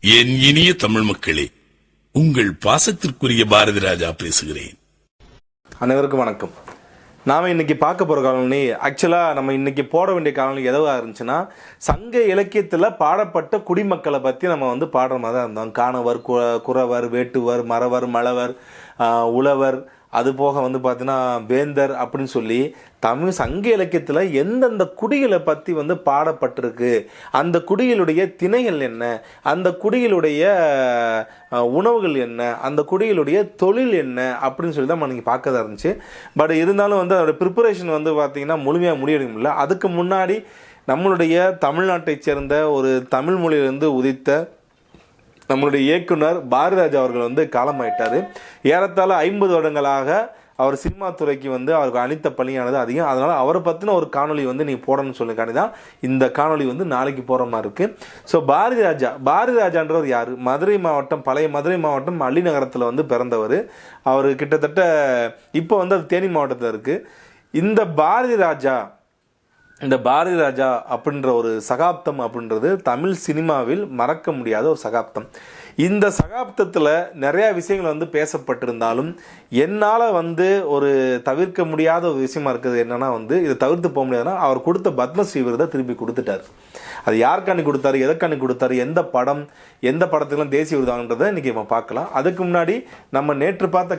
என் இனிய தமிழ் மக்களே, உங்கள் பாசத்திற்குரிய பாரதி ராஜா பேசுகிறேன். அனைவருக்கும் வணக்கம். நாம் இன்னைக்கு பார்க்க போகிற காணொலி ஆக்சுவலாக நம்ம இன்னைக்கு போட வேண்டிய காணொலி எதுவாக இருந்துச்சுன்னா, சங்க இலக்கியத்தில் பாடப்பட்ட குடிமக்களை பற்றி நம்ம பாடுற மாதிரி தான் இருந்தோம். காணவர், குறவர், வேட்டுவர், மறவர், மழவர், உழவர், அது போக பார்த்தீங்கன்னா வேந்தர் அப்படின்னு சொல்லி தமிழ் சங்க இலக்கியத்தில் எந்தெந்த குடிகளை பற்றி பாடப்பட்டிருக்கு, அந்த குடிகளுடைய திணைகள் என்ன, அந்த குடிகளுடைய உணவுகள் என்ன, அந்த குடிகளுடைய தொழில் என்ன அப்படின்னு சொல்லி தான் நீங்கள் பார்க்கறதா இருந்துச்சு. பட் இருந்தாலும் அதோட ப்ரிப்பரேஷன் பார்த்தீங்கன்னா முழுமையாக முடியல. அதுக்கு முன்னாடி நம்மளுடைய தமிழ்நாட்டை சேர்ந்த ஒரு தமிழ் மொழியிலிருந்து உதித்த நம்மளுடைய இயக்குனர் பாரதிராஜா அவர்கள் காலமாயிட்டார். ஏறத்தாழ 50 வருடங்களாக அவர் சினிமா துறைக்கு அவருக்கு அளித்த பணியானது அதிகம். அதனால் அவரை பற்றின ஒரு காணொலி நீங்கள் போடணும்னு சொல்லிக்காண்டி தான் இந்த காணொலி நாளைக்கு போகிற மாதிரி இருக்குது. ஸோ பாரதிராஜான்றவர் யார்? மதுரை மாவட்டம், பழைய மதுரை மாவட்டம் அள்ளி நகரத்தில் பிறந்தவர். அவர் கிட்டத்தட்ட இப்போ அது தேனி மாவட்டத்தில் இருக்குது. இந்த பாரதி ராஜா அப்படின்ற ஒரு சகாப்தம் அப்படின்றது தமிழ் சினிமாவில் மறக்க முடியாத ஒரு சகாப்தம். இந்த சகாப்தத்தில் நிறையா விஷயங்கள் பேசப்பட்டிருந்தாலும் என்னால் ஒரு தவிர்க்க முடியாத ஒரு விஷயமா இருக்குது. என்னென்னா இதை தவிர்த்து போக முடியாதுன்னா, அவர் கொடுத்த பத்மஸ்ரீ விருதை திருப்பி கொடுத்துட்டார். அது யாருக்காண்டி கொடுத்தாரு, எதற்காண்டி கொடுத்தாரு, எந்த படத்துக்கெல்லாம் தேசிய விருது வாங்குன்றதை இன்றைக்கி நம்ம பார்க்கலாம். அதுக்கு முன்னாடி நம்ம நேற்று போட்ட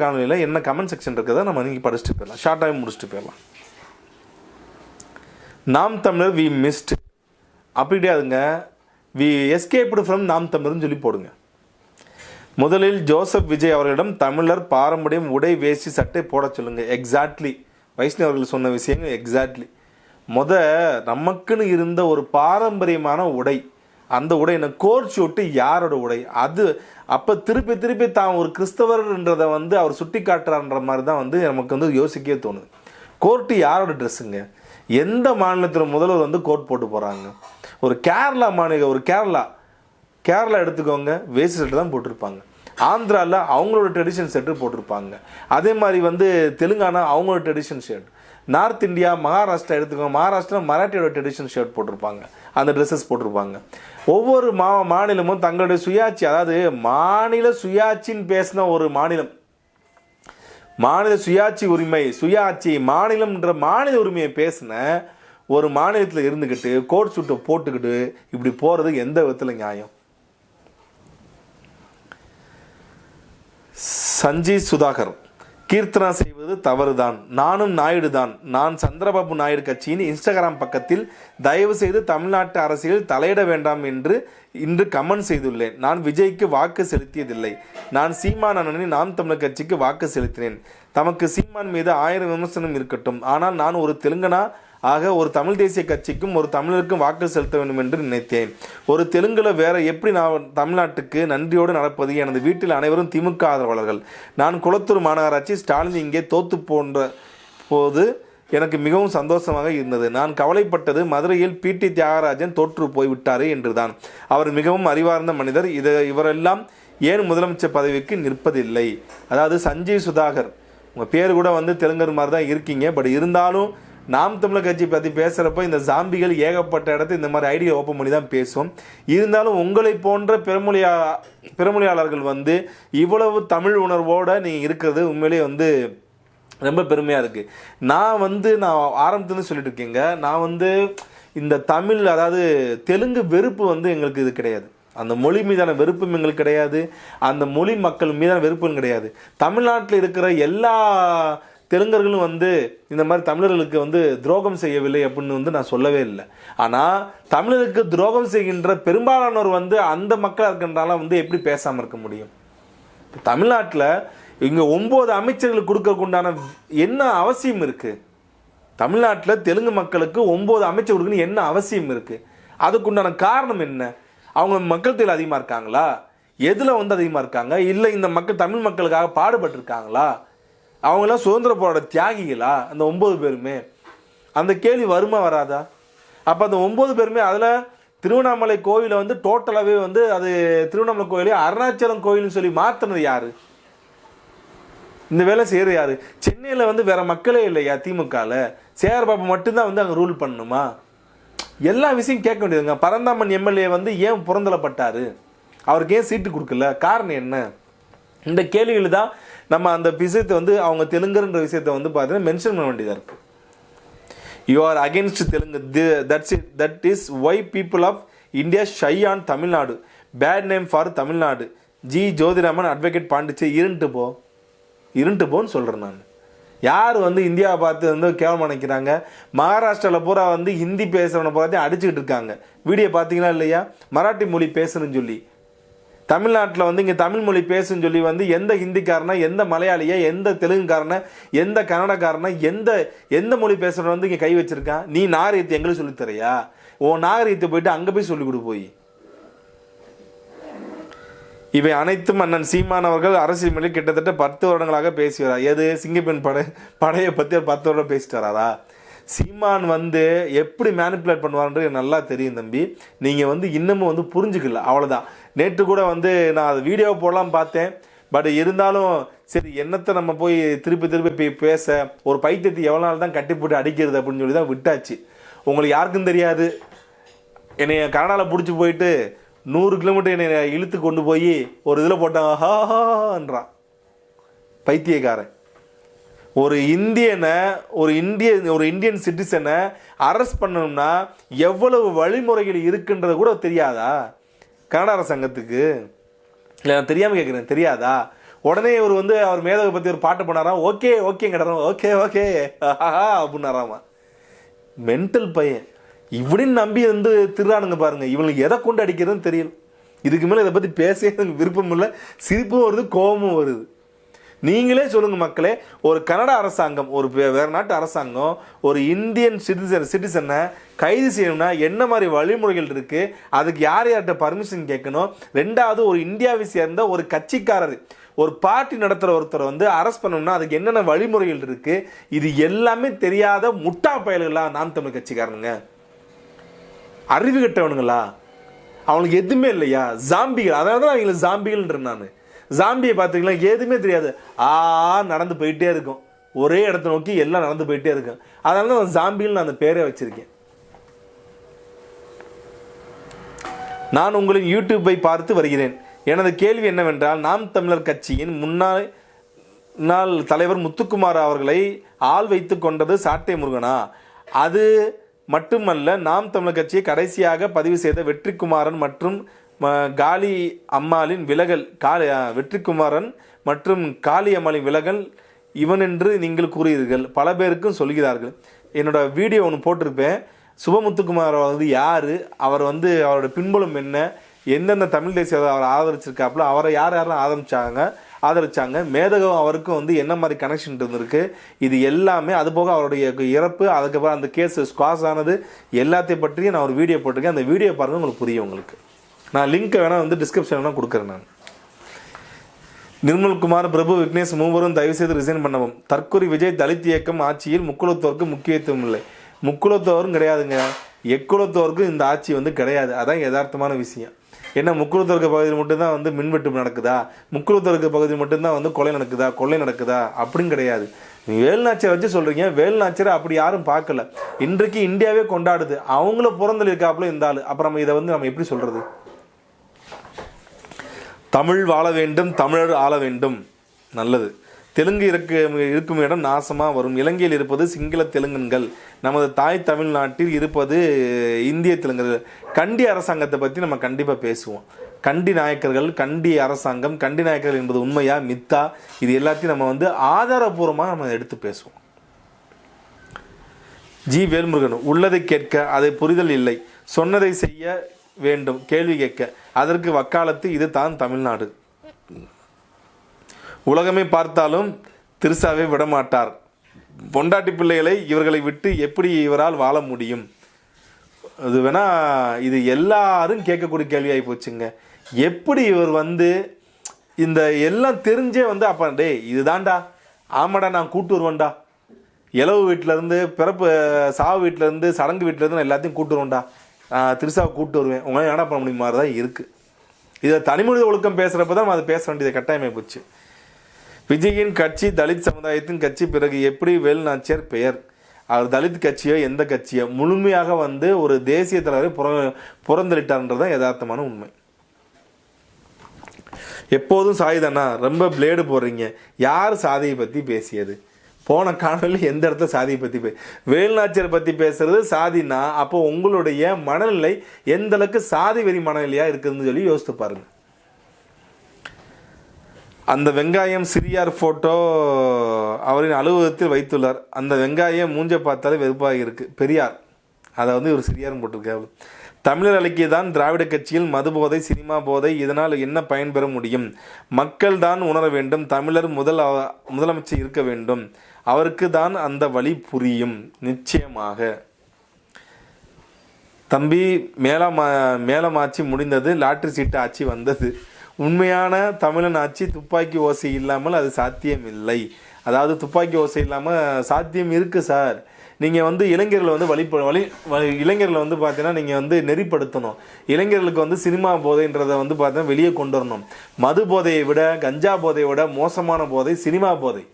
காணொலியில் என்ன கமெண்ட் செக்ஷன் இருக்கிறத நம்ம இன்றைக்கி படிச்சுட்டு போயிடலாம். ஷார்ட்டாக முடிச்சுட்டு போயிடலாம். நாம் தமிழர் வி மிஸ்ட் அப்படியாதுங்க, வி எஸ்கேப்டு ஃப்ரம் நாம் தமிழர்னு சொல்லி போடுங்க. முதலில் ஜோசப் விஜய் அவர்களிடம் தமிழர் பாரம்பரியம் உடை, வேஷ்டி, சட்டை போட சொல்லுங்க. எக்ஸாக்ட்லி வைஷ்ணவ அவர்கள் சொன்ன விஷயங்கள் எக்ஸாக்ட்லி. நமக்குன்னு இருந்த ஒரு பாரம்பரியமான உடை, அந்த உடை என்ன கோட் ஷூட்டு யாரோட உடை? அது அப்போ திருப்பி தான் ஒரு கிறிஸ்தவர்ன்றதை அவர் சுட்டி காட்டுறான்ற மாதிரி தான் நமக்கு யோசிக்கவே தோணுது. கோர்ட்டு யாரோட ட்ரெஸ்ஸுங்க? எந்த மாநிலத்தில் முதல்வர் கோட் போட்டு போகிறாங்க? ஒரு கேரளா மாநிலம், ஒரு கேரளா எடுத்துக்கோங்க, வேஷ்டி சட்டை தான் போட்டிருப்பாங்க. ஆந்திராவில் அவங்களோட ட்ரெடிஷன் செட்டு போட்டிருப்பாங்க. அதே மாதிரி தெலுங்கானா அவங்களோட tradition shirt. North India, Maharashtra எடுத்துக்கோங்க, மகாராஷ்டிரா மராட்டியோட ட்ரெடிஷன் ஷர்ட் போட்டிருப்பாங்க, அந்த ட்ரெஸ்ஸஸ் போட்டிருப்பாங்க. ஒவ்வொரு மாநிலமும் தங்களுடைய சுயாட்சி, அதாவது மாநில சுயாட்சின்னு பேசின ஒரு மாநில சுயாட்சி உரிமை, மாநிலம்ன்ற மாநில உரிமையை பேசின ஒரு மாநிலத்தில் இருந்துக்கிட்டு கோட் சூட்டை போட்டுக்கிட்டு இப்படி போகிறது எந்த விதத்தில் நியாயம்? சஞ்சீவ் சுதாகர், கீர்த்தனா செய்வது தவறுதான், நானும் நாயுடு தான். நான் சந்திரபாபு நாயுடு கட்சியின் இன்ஸ்டாகிராம் பக்கத்தில் தயவு செய்து தமிழ்நாட்டு அரசியல் தலையிட வேண்டாம் என்று இன்று கமெண்ட் செய்துள்ளேன். நான் விஜய்க்கு வாக்கு செலுத்தியதில்லை. நான் சீமான் அண்ணனின் நாம் தமிழர் கட்சிக்கு வாக்கு செலுத்தினேன். தமக்கு சீமான் மீது 1000 விமர்சனம் இருக்கட்டும், ஆனால் நான் ஒரு தெலுங்கனா ஆக ஒரு தமிழ் தேசிய கட்சிக்கும் ஒரு தமிழருக்கும் வாக்கு செலுத்த வேண்டும் என்று நினைத்தேன். ஒரு தெலுங்குல வேற எப்படி நான் தமிழ்நாட்டுக்கு நன்றியோடு நடப்பது? எனது வீட்டில் அனைவரும் திமுக ஆதரவாளர்கள். நான் குளத்தூர் மாநகராட்சி ஸ்டாலின் இங்கே தோத்து போன்ற போது எனக்கு மிகவும் சந்தோஷமாக இருந்தது. நான் கவலைப்பட்டது மதுரையில் பிடி தியாகராஜன் தோற்று போய்விட்டாரே என்றுதான். அவர் மிகவும் அறிவார்ந்த மனிதர். இவரெல்லாம் ஏன் முதலமைச்சர் பதவிக்கு நிற்பதில்லை? அதாவது சஞ்சீவ் சுதாகர், உங்கள் பேர் கூட தெலுங்கர் மாதிரி தான் இருக்கீங்க. பட் இருந்தாலும் நாம் தமிழர் கட்சி பற்றி பேசுகிறப்ப இந்த ஜாம்பிகள் ஏகப்பட்ட இடத்து இந்த மாதிரி ஐடியா ஓப்பன் பண்ணி தான் பேசுவோம். இருந்தாலும் உங்களை போன்ற பிறமொழியாளர்கள் இவ்வளவு தமிழ் உணர்வோடு நீங்கள் இருக்கிறது உண்மையிலே ரொம்ப பெருமையாக இருக்குது. நான் ஆரம்பத்துலேருந்து சொல்லிட்டு இருக்கேங்க, நான் இந்த தமிழ், அதாவது தெலுங்கு வெறுப்பு எங்களுக்கு இது கிடையாது. அந்த மொழி மீதான வெறுப்பும் எங்களுக்கு கிடையாது, அந்த மொழி மக்கள் மீதான வெறுப்பும் கிடையாது. தமிழ்நாட்டில் இருக்கிற எல்லா தெலுங்கர்களும் இந்த மாதிரி தமிழர்களுக்கு துரோகம் செய்யவில்லை அப்படின்னு நான் சொல்லவே இல்லை. ஆனால் தமிழருக்கு துரோகம் செய்கின்ற பெரும்பாலானோர் அந்த மக்களாக இருக்கின்றால எப்படி பேசாமல் இருக்க முடியும்? தமிழ்நாட்டில் இங்கே 9 அமைச்சர்களுக்கு கொடுக்கறதுக்குண்டான என்ன அவசியம் இருக்குது? தமிழ்நாட்டில் தெலுங்கு மக்களுக்கு 9 அமைச்சர் கொடுக்கணும் என்ன அவசியம் இருக்குது? அதுக்குண்டான காரணம் என்ன? அவங்க மக்கள் தொகை அதிகமாக இருக்காங்களா? எதில் அதிகமாக இருக்காங்க? இல்லை இந்த மக்கள் தமிழ் மக்களுக்காக பாடுபட்டிருக்காங்களா? அவங்களாம் சுதந்திர போராட்ட தியாகிகளா அந்த 9 பேருமே? அந்த கேள்வி வருமா வராதா? அப்போ அந்த 9 பேருமே அதில் திருவண்ணாமலை கோவிலை டோட்டலாகவே அது திருவண்ணாமலை கோயிலே அருணாச்சலம் கோயில்னு சொல்லி மாற்றினது யார்? இந்த வேலை செய்கிறது யார்? சென்னையில் வேற மக்களே இல்லையா? திமுகவில் சேகர்பாபு மட்டும்தான் அங்கே ரூல் பண்ணணுமா? எல்லா விஷயம் கேட்க வேண்டியதுங்க. பரந்தாமன் எம்எல்ஏ வந்து ஏன் புறந்தள்ளப்பட்டாரு, அவருக்கு ஏன் சீட்டு கொடுக்கல, காரணம் என்ன? இந்த கேள்விகள் தான் நம்ம அந்த விஷயத்தை வந்து அவங்க தெலுங்குன்ற விஷயத்தை வந்து பார்த்தீங்கன்னா மென்ஷன் பண்ண வேண்டியதாக இருக்குது. You are against Telugu, that is why people of India shy on Tamil Nadu, bad name for Tamil Nadu. G Jothiraman advocate Pondicherry. இருண்டு போன்னு சொல்கிறேன் நான். யார் வந்து இந்தியாவை பார்த்து வந்து கேவலமாக நினைக்கிறாங்க? மகாராஷ்டிராவில் பூரா வந்து ஹிந்தி பேசுகிறவனை பூராத்தையும் அடிச்சுக்கிட்டு இருக்காங்க. வீடியோ பார்த்தீங்களா இல்லையா? மராட்டி மொழி பேசுன்னு சொல்லி. தமிழ்நாட்டில் வந்து இங்கே தமிழ் மொழி பேசுன்னு சொல்லி வந்து எந்த ஹிந்திக்காரனா, எந்த மலையாளியா, எந்த தெலுங்குக்காரனை, எந்த கன்னடக்காரனை, எந்த மொழி பேசுகிறவன் வந்து இங்கே கை வச்சிருக்கான்? நீ நாகரீகத்தை எங்களுக்கு சொல்லித்தரையா? உன் நாகரீகத்தை போயிட்டு அங்கே போய் சொல்லிக் கொடு போய். இவை அனைத்தும் அண்ணன் சீமான் அவர்கள் அரசியல் மொழி கிட்டத்தட்ட 10 வருடங்களாக பேசி வரார். எது சிங்கப்பெண் படையை பற்றி 10 வருடம் பேசிட்டு வராரா? சீமான் வந்து எப்படி மேனிப்புலேட் பண்ணுவார்ன்றது நல்லா தெரியும் தம்பி. நீங்கள் வந்து இன்னமும் வந்து புரிஞ்சுக்கல, அவ்வளோதான். நேற்று கூட வந்து நான் அது வீடியோ போடலாம் பார்த்தேன். பட் இருந்தாலும் சரி, என்னத்தை நம்ம போய் திருப்பி பேச, ஒரு பைத்தியத்தை எவ்வளோ நாள் தான் கட்டி போட்டு அடிக்கிறது அப்படின்னு சொல்லி தான் விட்டாச்சு. உங்களுக்கு யாருக்கும் தெரியாது, என்னை கனடாவில் பிடிச்சி போயிட்டு 100 கிலோமீட்டர் என்னை இழுத்து கொண்டு போய் ஒரு இதில் போட்டாங்க, ஹான்றான் பைத்தியக்காரன். ஒரு இந்தியன் சிட்டிசனை அரெஸ்ட் பண்ணணும்னா எவ்வளவு வழிமுறைகள் இருக்குன்றது கூட தெரியாதா கனடா அரசாங்கத்துக்கு? இல்லை, நான் தெரியாமல் கேட்குறேன், தெரியாதா? உடனே இவர் வந்து அவர் மேதவை பற்றி ஒரு பாட்டு பண்ணாராம். ஓகேங்கிறாராம், ஓகே அப்படின்னாராமா. மென்டல் பையன் இப்படின்னு நம்பி வந்து திருறானுங்க பாருங்க. இவங்களுக்கு எதை கொண்டு அடிக்கிறதுன்னு தெரியல. இதுக்கு மேலே இதை பற்றி பேச எனக்கு விருப்பம் இல்லை. சிரிப்பும் வருது, கோபமும் வருது. நீங்களே சொல்லுங்க மக்களே, ஒரு கனடா அரசாங்கம், ஒரு வேறு நாட்டு அரசாங்கம் ஒரு இந்தியன் சிட்டிசனை கைது செய்யணும்னா என்ன மாதிரி வழிமுறைகள் இருக்கு? அதுக்கு யார்கிட்ட பர்மிஷன் கேட்கணும்? ரெண்டாவது, ஒரு இந்தியாவை சேர்ந்த ஒரு கட்சிக்காரர், ஒரு பார்ட்டி நடத்துகிற ஒருத்தரை வந்து அரெஸ்ட் பண்ணணும்னா அதுக்கு என்னென்ன வழிமுறைகள் இருக்கு? இது எல்லாமே தெரியாத முட்டா பயல்களா நாம் தமிழ் கட்சிக்காரனுங்க? அறிவு கட்டவனுங்களா? அவனுக்கு எதுவுமே இல்லையா? ஜாம்பிகள். அதனால தான் அவங்களுக்கு ஜாம்பிகள்ன்ற. நான் ஜாம்பியை பார்த்தீங்களா, எதுவுமே தெரியாது, நடந்து போயிட்டே இருக்கும், ஒரே இடத்த நோக்கி எல்லாம் நடந்து போயிட்டே இருக்கும். அதனால தான் ஜாம்பிகள் நான் அந்த பேரை வச்சிருக்கேன். நான் உங்களின் யூடியூப்பை பார்த்து வருகிறேன். எனது கேள்வி என்னவென்றால், நாம் தமிழர் கட்சியின் முன்னாள் தலைவர் முத்துக்குமார் அவர்களை ஆள் வைத்து கொண்டது சாட்டை முருகனா? அது மட்டுமல்ல, நாம் தமிழர் கட்சியை கடைசியாக பதிவு செய்த வெற்றிக்குமாரன் மற்றும் காளி அம்மாளின் விலகல், வெற்றிக்குமாரன் மற்றும் காளி அம்மாளின் விலகல் இவன் என்று நீங்கள் கூறுகிறீர்கள், பல பேருக்கும் சொல்கிறார்கள். என்னோட வீடியோ ஒன்று போட்டிருப்பேன். சுபமுத்துக்குமார் வந்து யார், அவர் வந்து அவரோட பின்புலம் என்ன, எந்தெந்த தமிழ் தேசிய அவர் ஆதரிச்சிருக்காப்புல, அவரை யாரெல்லாம் ஆதரிச்சாங்க, மேதகம் அவருக்கும் வந்து என்ன மாதிரி கனெக்ஷன் இருந்திருக்கு, இது எல்லாமே, அதுபோக அவருடைய இறப்பு, அதுக்கப்புறம் அந்த கேஸ் ஸ்குவாஷ் ஆனது எல்லாத்தையும் பற்றியும் நான் ஒரு வீடியோ போட்டிருக்கேன். அந்த வீடியோ பாருங்கள், உங்களுக்கு புரியும். உங்களுக்கு நான் லிங்க்கை வேணால் வந்து டிஸ்கிரிப்ஷன் வேணால் கொடுக்குறேன். நான் நிர்மல்குமார், பிரபு, விக்னேஷ் மூவரும் தயவுசெய்து ரிசைன் பண்ணவும். தற்கொலை விஜய் தலித் இயக்கம் ஆட்சியில் முக்குலத்தோருக்கு முக்கியத்துவம் இல்லை. முக்குலத்தோரும் கிடையாதுங்க, எக்குலத்தோருக்கும் இந்த ஆட்சி வந்து கிடையாது. அதான் யதார்த்தமான விஷயம். ஏன்னா முக்குலத்தோருக்கு பகுதியில் மட்டும்தான் வந்து மின்வெட்டு நடக்குதா, முக்குலத்தோருக்கு பகுதியில் மட்டும்தான் வந்து கொள்ளை நடக்குதா அப்படின்னு கிடையாது. வேலுநாச்சியாரை வச்சு சொல்கிறீங்க, வேலுநாச்சியாரை அப்படி யாரும் பார்க்கல. இன்றைக்கு இந்தியாவே கொண்டாடுது, அவங்கள பிறந்தல் இருக்காப்புல இந்த ஆள். அப்புறம் இதை வந்து நம்ம எப்படி சொல்கிறது? தமிழ் வாழ வேண்டும், தமிழர் ஆள வேண்டும், நல்லது. தெலுங்கு இருக்கும் இடம் நாசமாக வரும். இலங்கையில் இருப்பது சிங்கள தெலுங்கன்கள், நமது தாய் தமிழ்நாட்டில் இருப்பது இந்திய தெலுங்கர்கள். கண்டி அரசாங்கத்தை பற்றி நம்ம கண்டிப்பாக பேசுவோம். கண்டி நாயக்கர்கள், கண்டி அரசாங்கம், கண்டி நாயக்கர்கள் என்பது உண்மையா மித்தா, இது எல்லாத்தையும் நம்ம வந்து ஆதாரபூர்வமாக நம்ம எடுத்து பேசுவோம். ஜி வேல்முருகன், உள்ளதை கேட்க அதை புரிதல் இல்லை, சொன்னதை செய்ய வேண்டும், கேள்வி கேட்க அதற்கு வக்காலத்து, இது தான் தமிழ்நாடு. உலகமே பார்த்தாலும் திருசாவே விடமாட்டார். பொண்டாட்டி பிள்ளைகளை இவர்களை விட்டு எப்படி இவரால் வாழ முடியும்? அது வேணா இது எல்லாரும் கேட்கக்கூடிய கேள்வியாகி போச்சுங்க. எப்படி இவர் வந்து இந்த எல்லாம் தெரிஞ்சே வந்து அப்பா டே இதுதான்டா, ஆமாடா நான் கூட்டு வருவேன்டா, இளவு வீட்டிலேருந்து பிறப்பு சாவு வீட்டிலேருந்து சடங்கு வீட்டிலேருந்து நான் எல்லாத்தையும் கூட்டு வருவேன்டா, திருசாவை கூப்பிட்டு வருவேன், உங்களால் என்ன பண்ண முடியும் மாதிரி தான் இருக்குது. இதை தனிமொழி ஒழுக்கம் பேசுகிறப்ப தான் அதை பேச வேண்டியது கட்டாயமாக போச்சு. விஜயின் கட்சி தலித் சமுதாயத்தின் கட்சி, பிறகு எப்படி வேலுநாச்சியார் பெயர்? அவர் தலித் கட்சியோ எந்த கட்சியோ முழுமையாக வந்து ஒரு தேசிய தலைவரை புறந்தளிட்டார்ன்றதான் யதார்த்தமான உண்மை. எப்போதும் சாயுதானா ரொம்ப பிளேடு போடுறீங்க. யார் சாதியை பற்றி பேசியது? போன காணொலி எந்த இடத்துல சாதியை பற்றி வேலுநாச்சியாரை பற்றி பேசுறது சாதினா அப்போ உங்களுடைய மனநிலை எந்த அளவுக்கு சாதி வெறி மனநிலையாக இருக்குதுன்னு சொல்லி யோசித்து பாருங்க. அந்த வெங்காயம் சிறியார் ஃபோட்டோ அவரின் அலுவலகத்தில் வைத்துள்ளார். அந்த வெங்காயம் மூஞ்ச பார்த்தாலே வெறுப்பாக இருக்குது. பெரியார் அதை வந்து ஒரு சிறியார் போட்டிருக்காரு. தமிழர் அலைக்கு தான் திராவிட கட்சியில் மது போதை சினிமா போதை, இதனால் என்ன பயன்பெற முடியும்? மக்கள் தான் உணர வேண்டும். தமிழர் முதலமைச்சர் இருக்க வேண்டும். அவருக்கு தான் அந்த வழி புரியும் நிச்சயமாக. தம்பி மேலம் ஆட்சி முடிந்தது, லாட்டரி சீட்டு ஆட்சி வந்தது. உண்மையான தமிழன் ஆட்சி துப்பாக்கி ஓசை இல்லாமல் அது சாத்தியம் இல்லை. அதாவது துப்பாக்கி ஓசை இல்லாமல் சாத்தியம் இருக்குது சார். நீங்கள் வந்து இளைஞர்களை வந்து இளைஞர்களை வந்து பார்த்தீங்கன்னா நீங்கள் வந்து நெறிப்படுத்தணும். இளைஞர்களுக்கு வந்து சினிமா போதைன்றதை வந்து பார்த்தீங்கன்னா வெளியே கொண்டு வரணும். மது போதையை விட கஞ்சா போதையை விட மோசமான போதை சினிமா போதை.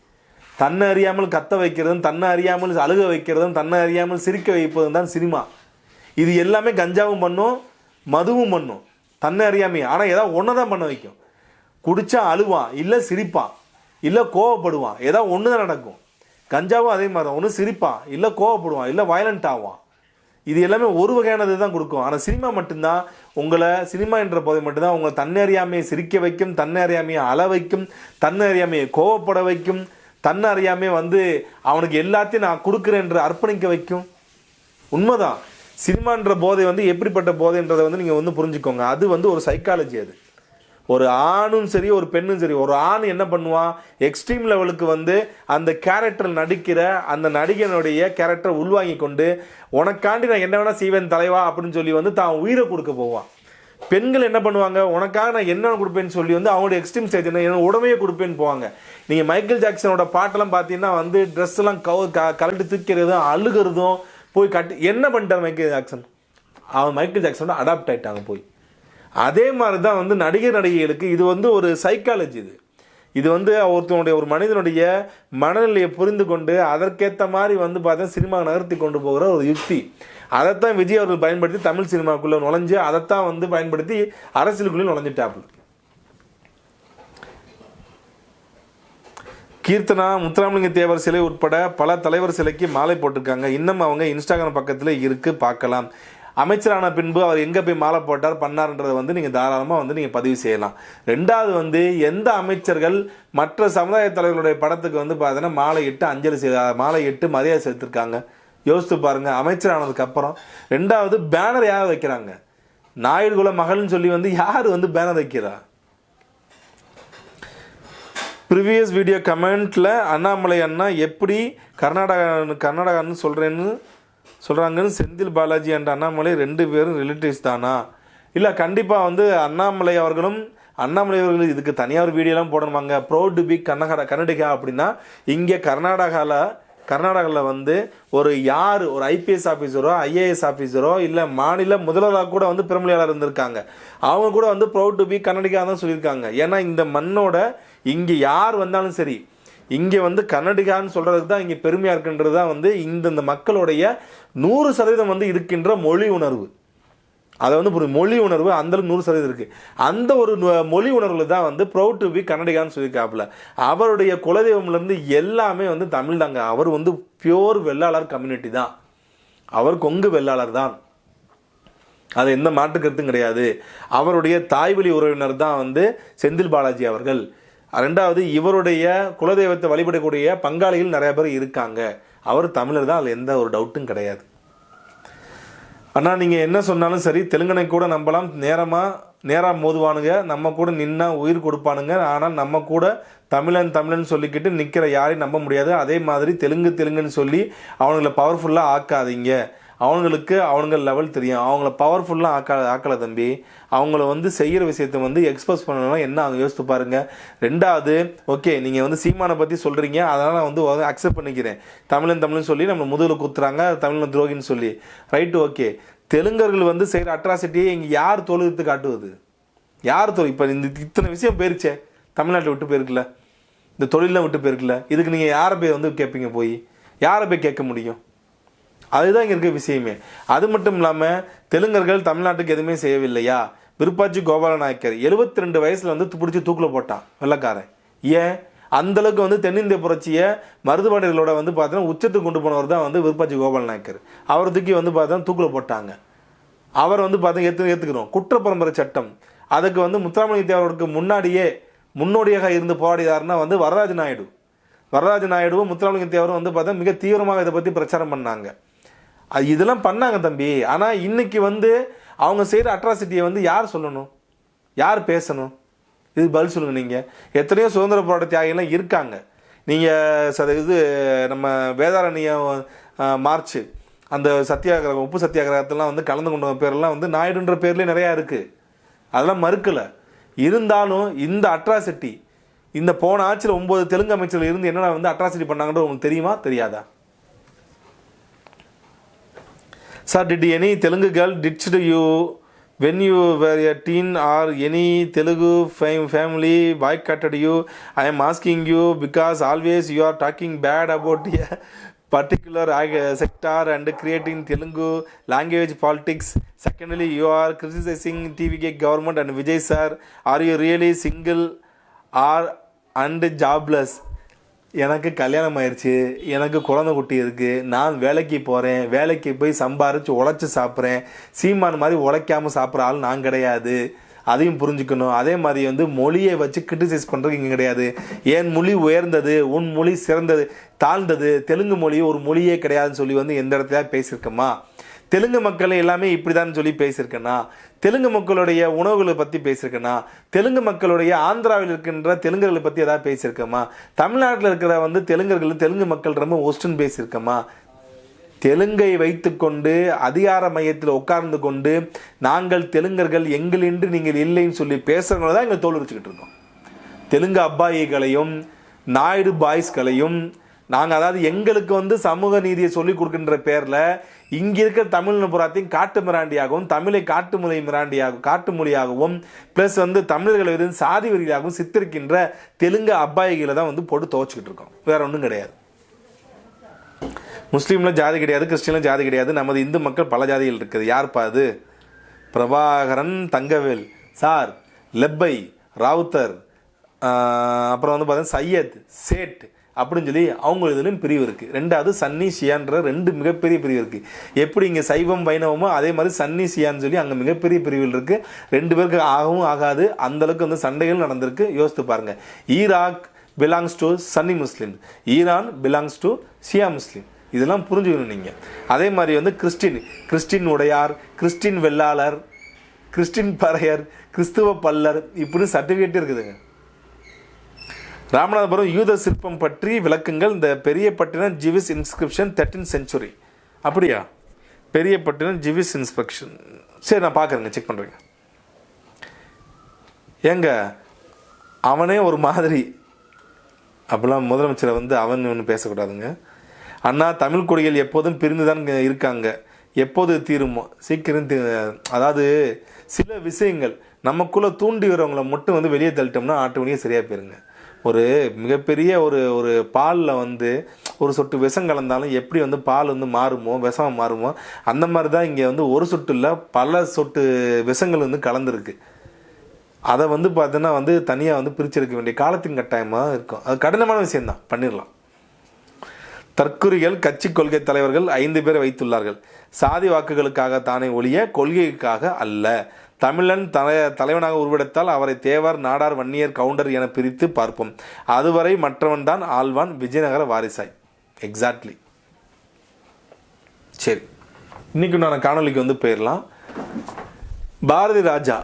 தன்னை அறியாமல் கத்த வைக்கிறதும், தன்னை அறியாமல் அழுக வைக்கிறதும், தன்னை அறியாமல் சிரிக்க வைப்பதும் தான் சினிமா. இது எல்லாமே கஞ்சாவும் பண்ணும், மதுவும் பண்ணும், தன்னை அறியாமையே. ஆனால் ஏதாவது ஒன்று தான் பண்ண வைக்கும். குடித்தா அழுவான், இல்லை சிரிப்பான், இல்லை கோவப்படுவான், ஏதாவது ஒன்று தான் நடக்கும். கஞ்சாவும் அதே மாதிரி தான், ஒன்று சிரிப்பான், இல்லை கோவப்படுவான், இல்லை வயலண்ட் ஆவான். இது எல்லாமே ஒரு வகையானது தான் கொடுக்கும். ஆனால் சினிமா மட்டும்தான் உங்களை, சினிமா என்ற போதை மட்டும்தான் உங்களை தன்னை அறியாமையை சிரிக்க வைக்கும், தன்னை அறியாமையை அழ வைக்கும், தன்னை அறியாமையை கோவப்பட வைக்கும், தன்னை அறியாமையை வந்து அவனுக்கு எல்லாத்தையும் நான் கொடுக்குறேன் என்று அர்ப்பணிக்க வைக்கும். உண்மைதான். சினிமான்ற போதை வந்து எப்படிப்பட்ட போதைன்றதை வந்து நீங்கள் வந்து புரிஞ்சுக்கோங்க. அது வந்து ஒரு சைக்காலஜி. அது ஒரு ஆணும் சரி ஒரு பெண்ணும் சரி, ஒரு ஆண் என்ன பண்ணுவான், எக்ஸ்ட்ரீம் லெவலுக்கு வந்து அந்த கேரக்டர் நடிக்கிற அந்த நடிகனுடைய கேரக்டரை உள்வாங்கி கொண்டு உனக்காண்டி நான் என்ன வேணா செய்வேன் தலைவா அப்படின்னு சொல்லி வந்து தான் உயிரை கொடுக்க போவான். பெண்கள் என்ன பண்ணுவாங்க, உனக்காக நான் என்ன கொடுப்பேன்னு சொல்லி வந்து அவங்களுடைய எக்ஸ்ட்ரீம் ஸ்டேஜ் என்ன உடமையே கொடுப்பேன்னு போவாங்க. நீங்கள் மைக்கேல் ஜாக்சனோட பாட்டெல்லாம் பார்த்தீங்கன்னா வந்து ட்ரெஸ் எல்லாம் கலட்டி தூக்கிறதும் அழுகிறதும் போய் கட்டி என்ன பண்ணிட்டார் மைக்கேல் ஜாக்சன்? அவன் மைக்கேல் ஜாக்சனோட அடாப்ட் ஆகிட்டாங்க போய். அதே மாதிரி தான் வந்து நடிகைகளுக்கு இது வந்து ஒரு சைக்காலஜி. இது வந்து ஒருத்தனுடைய ஒரு மனிதனுடைய மனநிலையை புரிந்து கொண்டு அதற்கேற்ற மாதிரி வந்து பார்த்தா சினிமா நகர்த்தி கொண்டு போகிற ஒரு யுக்தி. அதைத்தான் விஜய் அவர்கள் பயன்படுத்தி தமிழ் சினிமாக்குள்ளே நுழைஞ்சு அதைத்தான் வந்து பயன்படுத்தி அரசியலுக்குள்ளே நுழைஞ்சிட்டாப்புல. கீர்த்தனா முத்துராமலிங்க தேவர் சிலை உட்பட பல தலைவர் சிலைக்கு மாலை போட்டிருக்காங்க. இன்னும் அவங்க இன்ஸ்டாகிராம் பக்கத்தில் இருக்குது, பார்க்கலாம். அமைச்சரான பின்பு அவர் எங்கே போய் மாலை போட்டார் பண்ணார்ன்றதை வந்து நீங்கள் தாராளமாக வந்து நீங்கள் பதிவு செய்யலாம். ரெண்டாவது வந்து எந்த அமைச்சர்கள் மற்ற சமுதாய தலைவர்களுடைய படத்துக்கு வந்து பார்த்தீங்கன்னா மாலை இட்டு மரியாதை செலுத்திருக்காங்க யோசித்து பாருங்கள் அமைச்சரானதுக்கு அப்புறம். ரெண்டாவது பேனர் யார் வைக்கிறாங்க? நாயுடு குல மகள்னு சொல்லி வந்து யார் வந்து பேனர் வைக்கிறா? ப்ரீவியஸ் வீடியோ கமெண்ட்டில் அண்ணாமலை அண்ணா எப்படி கர்நாடகான்னு சொல்கிறாங்கன்னு செந்தில் பாலாஜி அண்ட் அண்ணாமலை 2 பேரும் ரிலேட்டிவ்ஸ் தானா? இல்லை, கண்டிப்பாக வந்து அண்ணாமலை அவர்கள் இதுக்கு தனியாக ஒரு வீடியோலாம் போடணுமாங்க. ப்ரௌட் டு பி கர்நாடகா அப்படின்னா இங்கே கர்நாடகாவில் வந்து ஒரு ஐபிஎஸ் ஆஃபீஸரோ ஐஏஎஸ் ஆஃபீஸரோ இல்லை மாநில முதல்வராக கூட வந்து பெருமொழியாளர் இருந்திருக்காங்க. அவங்க கூட வந்து ப்ரௌட் டு பி கர்நாடகா தான் சொல்லியிருக்காங்க. ஏன்னா இந்த மண்ணோட இங்கே யார் வந்தாலும் சரி இங்கே வந்து கர்நாடகான்னு சொல்கிறதுக்கு தான் இங்கே பெருமையாக இருக்குன்றது தான் வந்து இந்த மக்களுடைய 100% வந்து இருக்கின்ற மொழி உணர்வு. அதை வந்து மொழி உணர்வு அந்தளவுக்கு 100% இருக்குது. அந்த ஒரு மொழி உணர்வில் தான் வந்து ப்ரௌட் டு பி கர்நாடகான்னு சொல்லியிருக்காப்புல. அவருடைய குலதெய்வம்லேருந்து எல்லாமே வந்து தமிழ் தாங்க. அவர் வந்து பியோர் வெள்ளாளர் கம்யூனிட்டி தான். அவர் கொங்கு வெள்ளாளர் தான். அது எந்த மாற்று கருத்தும் கிடையாது. அவருடைய தாய்வழி உறவினர் தான் வந்து செந்தில் பாலாஜி அவர்கள். ரெண்டாவது இவருடைய குலதெய்வத்தை வழிபடக்கூடிய பங்காளிகள் நிறைய பேர் இருக்காங்க. அவர் தமிழர் தான், அதில் எந்த ஒரு டவுட்டும் கிடையாது. ஆனால் நீங்கள் என்ன சொன்னாலும் சரி, தெலுங்கனை கூட நம்பலாம், நேராக மோதுவானுங்க, நம்ம கூட நின்னா உயிர் கொடுப்பானுங்க. ஆனால் நம்ம கூட தமிழன் சொல்லிக்கிட்டு நிற்கிற யாரையும் நம்ப முடியாது. அதே மாதிரி தெலுங்குன்னு சொல்லி அவங்கள பவர்ஃபுல்லாக ஆக்காதீங்க. அவனுங்க லெவல் தெரியும். அவங்கள பவர்ஃபுல்லாக ஆக்கலை தம்பி. அவங்கள வந்து செய்கிற விஷயத்தை வந்து எக்ஸ்போஸ் பண்ணணும்னா என்ன அவங்க யோசித்து பாருங்கள். ரெண்டாவது, ஓகே நீங்கள் வந்து சீமானை பற்றி சொல்கிறீங்க, அதனால் நான் வந்து அக்செப்ட் பண்ணிக்கிறேன். தமிழன் சொல்லி நம்ம முதுகில் குத்துறாங்க, தமிழ் துரோகின்னு சொல்லி, ரைட்டு, ஓகே. தெலுங்கர்கள் வந்து செய்கிற அட்ராசிட்டியை இங்கே யார் தொழுத்து காட்டுவது? இப்போ இத்தனை விஷயம் போயிருச்சே, தமிழ்நாட்டை விட்டு போயிருக்குல்ல, இந்த தொழிலெலாம் விட்டு போயிருக்குல்ல, இதுக்கு நீங்கள் யாரை போய் வந்து கேட்பீங்க? யாரை போய் கேட்க முடியும்? அதுதான் இங்கே இருக்க விஷயமே. அது மட்டும் இல்லாமல் தெலுங்கர்கள் தமிழ்நாட்டுக்கு எதுவுமே செய்யவில்லையா? விருப்பாச்சி கோபாலநாயக்கர் 72 வயசில் வந்து பிடிச்சி தூக்கில் போட்டான் வெள்ளக்காரன். ஏன்? அந்தளவுக்கு வந்து தென்னிந்திய புரட்சியை மருதுபாண்டியர்களோட வந்து பார்த்தீங்கன்னா உச்சத்துக்கு கொண்டு போனவர் தான் வந்து விருப்பாச்சி கோபாலநாயக்கர். அவர் தூக்கி வந்து பார்த்தீங்கன்னா தூக்கில் போட்டாங்க. அவர் வந்து பார்த்தீங்கன்னா ஏற்றுக்கிறோம். குற்றப்பரம்பரை சட்டம் அதுக்கு வந்து முத்துராமலிங்க தேவருக்கு முன்னோடியாக இருந்து போராடினார்னா வந்து வரராஜ நாயுடுவும் முத்துராமலிங்க தேவரும் வந்து பார்த்தா மிக தீவிரமாக இதை பற்றி பிரச்சாரம் பண்ணாங்க. இதெல்லாம் பண்ணாங்க தம்பி. ஆனால் இன்னைக்கு வந்து அவங்க செய்கிற அட்ராசிட்டியை வந்து யார் சொல்லணும், யார் பேசணும்? இது பதில் சொல்லுங்கள். நீங்கள் எத்தனையோ சுதந்திர போராட்ட தியாகிகள்லாம் இருக்காங்க. நீங்கள் இது நம்ம வேதாரண்ய மார்ச் அந்த சத்தியாகிரகம் உப்பு சத்தியாகிரகத்தெல்லாம் வந்து கலந்து கொண்ட பேரெல்லாம் வந்து நாயுடுன்ற பேர்லேயே நிறையா இருக்குது. அதெல்லாம் மறுக்கலை. இருந்தாலும் இந்த அட்ராசிட்டி இந்த போன ஆட்சியில் 9 தெலுங்கு அமைச்சர்கள் இருந்து என்னென்ன வந்து அட்ராசிட்டி பண்ணாங்கன்றது உங்களுக்கு தெரியுமா தெரியாதா? Sir, did any Telugu girl ditched you when you were a teen or any Telugu family boycotted you? I am asking you because always you are talking bad about a particular sector and creating Telugu language politics. Secondly, you are criticizing TVK government and Vijay sir. Are you really single or and jobless? எனக்கு கல்யாணம் ஆயிடுச்சு, எனக்கு குழந்தை குட்டி இருக்குது, நான் வேலைக்கு போகிறேன், வேலைக்கு போய் சம்பாரித்து உழைச்சி சாப்பிட்றேன். சீமான் மாதிரி உழைக்காமல் சாப்பிட்ற ஆள் நான் கிடையாது, அதையும் புரிஞ்சுக்கணும். அதே மாதிரி வந்து மொழியை வச்சு கிரிட்டிசைஸ் பண்ணுறதுக்கு இங்கே கிடையாது. என் மொழி உயர்ந்தது, உன் மொழி சிறந்தது தாழ்ந்தது, தெலுங்கு மொழி ஒரு மொழியே கிடையாதுன்னு சொல்லி வந்து எந்த இடத்துல பேசியிருக்கோமா? தெலுங்கு மக்களை எல்லாமே இப்படி தான் சொல்லி பேசியிருக்கேன்னா? தெலுங்கு மக்களுடைய உணவுகளை பற்றி பேசியிருக்கேன்னா? தெலுங்கு மக்களுடைய ஆந்திராவில் இருக்கின்ற தெலுங்கர்களை பற்றி ஏதாவது பேசியிருக்கோமா? தமிழ்நாட்டில் இருக்கிற வந்து தெலுங்கு மக்கள் ரொம்ப ஒஸ்டன் பேசியிருக்கோமா? தெலுங்கை வைத்துக்கொண்டு அதிகார மையத்தில் உட்கார்ந்து கொண்டு நாங்கள் தெலுங்கர்கள் எங்களின்றி நீங்கள் இல்லைன்னு சொல்லி பேசுகிறவங்க தான் இங்கே தோல் வச்சுக்கிட்டு இருக்கோம். தெலுங்கு அப்பாயிகளையும் நாயுடு பாய்ஸ்களையும் நாங்கள் அதாவது எங்களுக்கு வந்து சமூக நீதியை சொல்லிக் கொடுக்கின்ற பேரில் இங்கே இருக்கிற தமிழ் புறாத்தையும் காட்டு மிராண்டியாகவும் தமிழை காட்டு மொழியாகவும் ப்ளஸ் வந்து தமிழர்களை வந்து சாதி வரியாகவும் சித்தரிக்கின்ற தெலுங்கு அப்பாயிகளை தான் வந்து போட்டு துவச்சிக்கிட்டு இருக்கோம். வேற ஒன்றும் கிடையாது. முஸ்லீமில் ஜாதி கிடையாது, கிறிஸ்டினில் ஜாதி கிடையாது. நமது இந்து மக்கள் பல ஜாதிகள் இருக்குது. யார்ப்பா அது? பிரபாகரன், தங்கவேல் சார், லெப்பை, ராவுத்தர், அப்புறம் வந்து பார்த்தீங்கன்னா சையத், சேட் அப்படின்னு சொல்லி அவங்க இதுலேயும் பிரிவு இருக்குது. ரெண்டாவது சன்னி ஷியான்ற 2 மிகப்பெரிய பிரிவு இருக்குது. எப்படி இங்கே சைவம் வைணவமோ அதே மாதிரி சன்னி ஷியான்னு சொல்லி அங்கே மிகப்பெரிய பிரிவுகள் இருக்குது. 2 பேருக்கு ஆகவும் ஆகாது. அந்தளவுக்கு வந்து சண்டைகள் நடந்திருக்கு. யோசித்து பாருங்கள். Iraq belongs to Sunni Muslim, Iran belongs to Shia Muslim. இதெல்லாம் புரிஞ்சுக்கணும் நீங்கள். அதே மாதிரி வந்து Christian Udaiyar, Christian Vellalar, Christian Paraiyar, கிறிஸ்துவ பல்லர் இப்படி சர்டிஃபிகேட் இருக்குதுங்க. ராமநாதபுரம் யூத சிற்பம் பற்றி விளக்குங்கள். இந்த பெரியப்பட்டினம் ஜிவிஸ் இன்ஸ்கிரிப்ஷன் 13th century. அப்படியா? பெரியப்பட்டினம் ஜிவிஸ் இன்ஸ்பெக்ஷன். சரி, நான் பார்க்குறேங்க, செக் பண்ணுறேங்க. ஏங்க அவனே ஒரு மாதிரி அப்போல்லாம் முதலமைச்சரை வந்து அவன் ஒன்று பேசக்கூடாதுங்க. அண்ணா, தமிழ் கொடிகள் எப்போதும் பிரிந்து தான் இருக்காங்க, எப்போது தீருமோ சீக்கிரம் அதாவது சில விஷயங்கள் நமக்குள்ளே தூண்டி வரவங்களை மட்டும் வந்து வெளியே தள்ளிட்டோம்னா ஆட்டோமேட்டிக்காக சரியாக போயிருங்க. ஒரு மிகப்பெரிய ஒரு பாலில் வந்து ஒரு சொட்டு விஷம் கலந்தாலும் எப்படி வந்து பால் வந்து மாறுமோ, விஷம் மாறுமோ, அந்த மாதிரி தான் இங்கே வந்து ஒரு சொட்டு இல்லை பல சொட்டு விஷங்கள் வந்து கலந்துருக்கு. அதை வந்து பார்த்தீங்கன்னா வந்து தனியாக வந்து பிரிச்செடுக்க வேண்டிய காலத்தின் கட்டாயமாக இருக்கும். அது கடினமான விஷயம்தான், பண்ணிடலாம். தற்குறிகள் கட்சி கொள்கை தலைவர்கள் 5 பேரை வைத்துள்ளார்கள். சாதி வாக்குகளுக்காக தானே ஒழிய கொள்கைக்காக அல்ல. தமிழன் தலைவனாக உருவெடுத்தால் அவரை தேவர், நாடார், வன்னியர், கவுண்டர் என பிரித்து பார்ப்போம். அதுவரை மற்றவன் தான் ஆழ்வான், விஜயநகர வாரிசாய். எக்ஸாக்ட்லி. சரி, இன்னைக்கு நான் காணொலிக்கு வந்து போயிடலாம். பாரதி ராஜா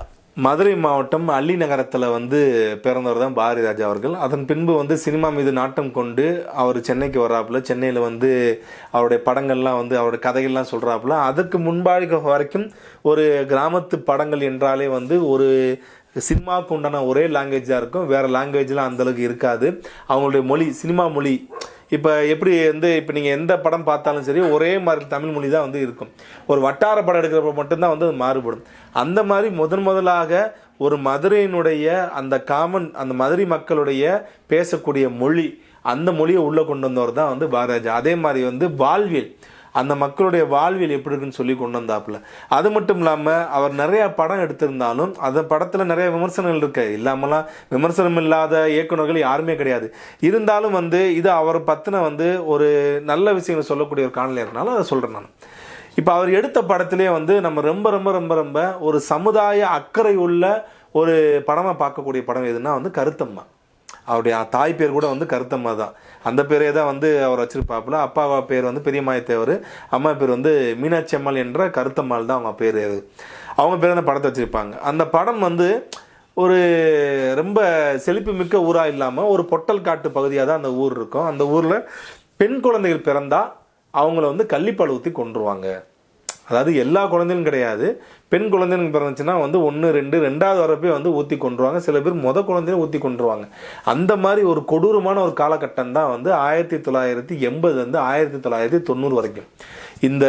மதுரை மாவட்டம் அள்ளி நகரத்தில் வந்து பிறந்தவர் தான் பாரதி ராஜா அவர்கள். அதன் பின்பு வந்து சினிமா மீது நாட்டம் கொண்டு அவர் சென்னைக்கு வர்றாப்புல. சென்னையில் வந்து அவருடைய படங்கள்லாம் வந்து அவருடைய கதைகள்லாம் சொல்கிறாப்புல. அதற்கு முன்பாக வரைக்கும் ஒரு கிராமத்து படங்கள் என்றாலே வந்து ஒரு சினிமாவுக்கு உண்டான ஒரே லாங்குவேஜ் தான் இருக்கும். வேறு லாங்குவேஜ்லாம் அந்தளவுக்கு இருக்காது. அவங்களுடைய மொழி சினிமா மொழி இப்போ எப்படி வந்து இப்போ நீங்கள் எந்த படம் பார்த்தாலும் சரி ஒரே மாதிரி தமிழ் மொழி தான் வந்து இருக்கும். ஒரு வட்டார படம் எடுக்கிறப்ப மட்டும்தான் வந்து அது மாறுபடும். அந்த மாதிரி முதலாக ஒரு மதுரையினுடைய அந்த மதுரை மக்களுடைய பேசக்கூடிய மொழி, அந்த மொழியை உள்ளே கொண்டு வந்தவர் தான் வந்து பாரதிராஜா. அதே மாதிரி வந்து வாழ்வியல் அந்த மக்களுடைய வாழ்வியல் எப்படி இருக்குன்னு சொல்லி கொண்டு வந்தாப்புல. அது மட்டும் இல்லாமல் அவர் நிறையா படம் எடுத்திருந்தாலும் அந்த படத்தில் நிறைய விமர்சனங்கள் இருக்கு. இல்லாமலாம் விமர்சனம் இல்லாத இயக்குநர்கள் யாருமே கிடையாது. இருந்தாலும் இது அவரை பற்றின ஒரு நல்ல விஷயங்களை சொல்லக்கூடிய ஒரு காணொலியாக இருக்கனால அதை சொல்கிறேன் நான். இப்போ அவர் எடுத்த படத்திலே நம்ம ரொம்ப ரொம்ப ரொம்ப ரொம்ப ஒரு சமுதாய அக்கறை உள்ள ஒரு படமாக பார்க்கக்கூடிய படம் எதுனா கருத்தம்மா. அவருடைய தாய் பேர் கூட கருத்தம்மா தான். அந்த பேரே தான் அவர் வச்சிருப்பாப்புல. அப்பா பேர் பெரியமாயத்தேவர், அம்மா பேர் மீனாட்சி அம்மாள் என்ற கருத்தம்மாள் தான் அவங்க பேர். அவங்க பேர் அந்த படத்தை வச்சுருப்பாங்க. அந்த படம் ஒரு ரொம்ப செழிப்பு மிக்க ஊராக இல்லாமல் ஒரு பொட்டல் காட்டு பகுதியாக தான் அந்த ஊர் இருக்கும். அந்த ஊரில் பெண் குழந்தைகள் பிறந்தா அவங்கள கள்ளிப்பால் ஊற்றி கொண்டுருவாங்க. அதாவது எல்லா குழந்தைகளும் கிடையாது, பெண் குழந்தைங்க பிறந்துச்சுன்னா 1 2 2வது வரப்பே ஊற்றி கொண்டுருவாங்க. சில பேர் குழந்தையும் ஊற்றி கொண்டுருவாங்க. அந்த மாதிரி ஒரு கொடூரமான ஒரு காலகட்டம் தான் 1980 1990 வரைக்கும். இந்த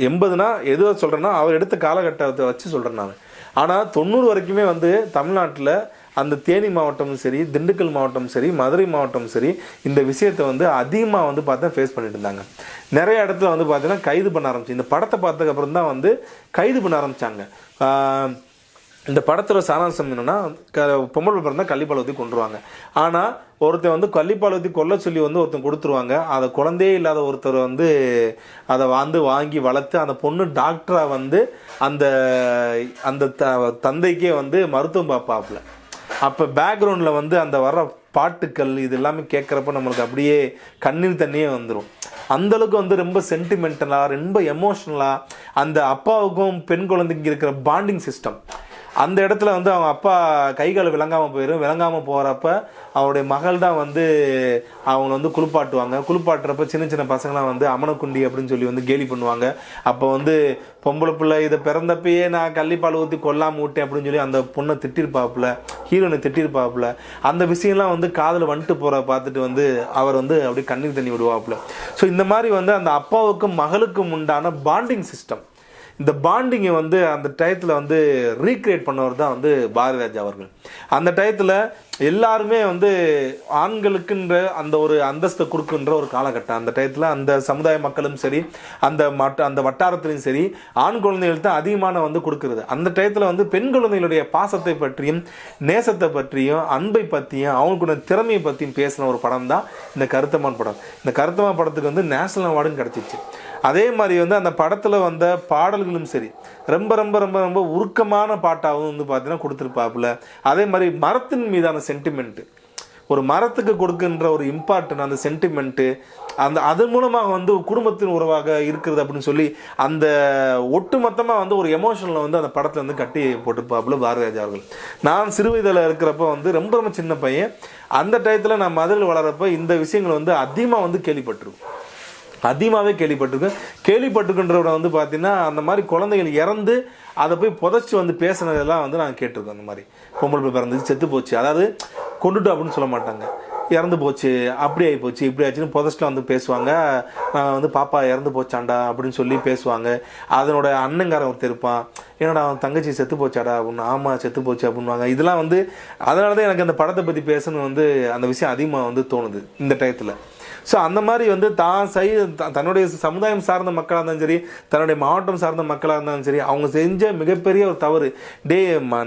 80னா எதுவோ சொல்கிறேன்னா அவர் எடுத்த காலகட்டத்தை வச்சு சொல்கிறேன் நான். ஆனால் 90 வரைக்குமே தமிழ்நாட்டில் அந்த தேனி மாவட்டமும் சரி, திண்டுக்கல் மாவட்டமும் சரி, மதுரை மாவட்டமும் சரி இந்த விஷயத்தை அதிகமாக பார்த்தா ஃபேஸ் பண்ணிட்டு இருந்தாங்க. நிறைய இடத்துல பார்த்தீங்கன்னா கைது பண்ண ஆரம்பிச்சு. இந்த படத்தை பார்த்ததுக்கப்புறம் தான் கைது பண்ண ஆரம்பித்தாங்க. இந்த படத்தோட சாராம்சம் என்னென்னா, பொம்பளை பிறந்தால் கள்ளிப்பால் ஊற்றி கொண்டுருவாங்க. ஆனால் ஒருத்தர் கள்ளிப்பால் ஊற்றி கொல்ல சொல்லி ஒருத்தன் கொடுத்துருவாங்க. அதை குழந்தையே இல்லாத ஒருத்தர் அதை வாங்கி வளர்த்து அந்த பொண்ணு டாக்டராக அந்த அந்த தந்தைக்கே மருத்துவம் பார்ப்பாப்புல. அப்போ பேக்ரவுண்டில் அந்த வர்ற பாட்டுக்கள் இது எல்லாமே கேட்குறப்ப நம்மளுக்கு அப்படியே கண்ணீர் தண்ணியே வந்துடும். அந்தளவுக்கு ரொம்ப சென்டிமெண்டலாக ரொம்ப எமோஷ்னலாக அந்த அப்பாவுக்கும் பெண் குழந்தைக்கு இருக்கிற பாண்டிங் சிஸ்டம். அந்த இடத்துல அவங்க அப்பா கைகால் விளங்காமல் போயிடும். விளங்காமல் போகிறப்ப அவருடைய மகள் தான் அவங்க குளிப்பாட்டுவாங்க. குளிப்பாட்டுறப்ப சின்ன சின்ன பசங்களாம் அமனக்குண்டி அப்படின்னு சொல்லி கேலி பண்ணுவாங்க. அப்போ பொம்பளை பிள்ளை இதை பிறந்தப்பயே நான் கள்ளிப்பால் ஊற்றி கொல்லாமல் விட்டேன் அப்படின்னு சொல்லி அந்த பொண்ணை திட்டிருப்பாப்புல, ஹீரோனை திட்டிருப்பாப்புல. அந்த விஷயம்லாம் காதில் வந்துட்டு போகிற பார்த்துட்டு அவர் அப்படியே கண்ணீர் தண்ணி விடுவாப்புல. ஸோ இந்த மாதிரி அந்த அப்பாவுக்கும் மகளுக்கும் உண்டான பாண்டிங் சிஸ்டம், இந்த பாண்டிங்கை அந்த டயத்தில் ரீக்ரியேட் பண்ணவர் தான் பாரதிராஜா அவர்கள். அந்த டயத்தில் எல்லாருமே ஆண்களுக்குன்ற அந்த ஒரு அந்தஸ்தை கொடுக்குன்ற ஒரு காலகட்டம். அந்த டயத்தில் அந்த சமுதாய மக்களும் சரி, அந்த வட்டாரத்திலையும் சரி, ஆண் குழந்தைகள் தான் அதிகமான கொடுக்குறது. அந்த டயத்தில் பெண் குழந்தைகளுடைய பாசத்தை பற்றியும் நேசத்தை பற்றியும் அன்பை பற்றியும் அவங்களுடைய திறமையை பற்றியும் பேசின ஒரு படம் தான் இந்த கருத்தம்மான் படம். இந்த கருத்தம்மான் படத்துக்கு நேஷனல் அவார்டும் கிடச்சிச்சு. அதே மாதிரி அந்த படத்தில் வந்த பாடல்களும் சரி ரொம்ப ரொம்ப ரொம்ப ரொம்ப உருக்கமான பாட்டாகவும் பார்த்தீங்கன்னா கொடுத்துருப்பாப்புல. அதே மாதிரி மரத்தின் மீதான சென்டிமெண்ட்டு, ஒரு மரத்துக்கு கொடுக்கின்ற ஒரு இம்பார்ட்டன், அந்த சென்டிமெண்ட்டு அதன் மூலமாக குடும்பத்தின் உறவாக இருக்கிறது அப்படின்னு சொல்லி அந்த ஒட்டுமொத்தமாக ஒரு எமோஷனில் அந்த படத்தில் கட்டி போட்டிருப்பாப்புல பாரதிராஜா அவர்கள். நான் சிறு வயதில் இருக்கிறப்ப ரொம்ப ரொம்ப சின்ன பையன். அந்த டயத்தில் நான் மதுரையில் வளரப்போ இந்த விஷயங்கள் அதிகமாக கேள்விப்பட்டிருக்கோம். அதிகமாகவே கேள்விப்பட்டிருக்கின்றவரை பார்த்தீங்கன்னா அந்த மாதிரி குழந்தைகள் இறந்து அதை போய் புதைச்சி பேசுனதெல்லாம் நாங்கள் கேட்டிருக்கோம். அந்த மாதிரி பொம்பளை பிள்ளை பிறந்துச்சு செத்து போச்சு, அதாவது கொண்டுட்டு அப்படின்னு சொல்ல மாட்டாங்க, இறந்து போச்சு, அப்படி ஆகி போச்சு, இப்படி ஆச்சுன்னு புதைச்சிட்டு பேசுவாங்க. பாப்பா இறந்து போச்சாண்டா அப்படின்னு சொல்லி பேசுவாங்க. அதனோட அண்ணங்காரன் ஒருத்தர் இருப்பான், என்னடா அவன் தங்கச்சி செத்து போச்சாடா அப்படின்னு, ஆமாம் செத்து போச்சு அப்படின்வாங்க. இதெல்லாம் அதனால தான் எனக்கு அந்த படத்தை பற்றி பேசணும் அந்த விஷயம் அதிகமாக தோணுது இந்த டயத்தில். ஸோ அந்த மாதிரி தன்னுடைய சமுதாயம் சார்ந்த மக்களாக இருந்தாலும் சரி, தன்னுடைய மாவட்டம் சார்ந்த மக்களாக இருந்தாலும் சரி, அவங்க செஞ்ச மிகப்பெரிய ஒரு தவறு.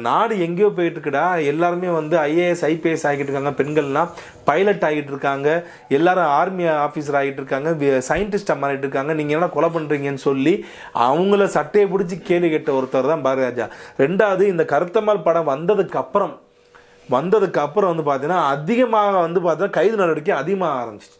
நாடு எங்கேயோ போயிட்டுருக்குடா, எல்லாருமே IAS IPS ஆகிட்டு இருக்காங்க, பெண்கள்லாம் பைலட் ஆகிட்டு இருக்காங்க, எல்லாரும் ஆர்மி ஆஃபீஸர் ஆகிட்டு இருக்காங்க, சயின்டிஸ்டாக மாறிட்டு இருக்காங்க, நீங்கள் என்ன கொலை பண்ணுறீங்கன்னு சொல்லி அவங்கள சட்டையை பிடிச்சி கேள்வி கேட்ட ஒருத்தர் தான் பாரதிராஜா. ரெண்டாவது, இந்த கருத்தம்மாள் படம் வந்ததுக்கு அப்புறம் பார்த்தீங்கன்னா அதிகமாக பார்த்தீங்கன்னா கைது நடவடிக்கை அதிகமாக ஆரம்பிச்சிச்சு.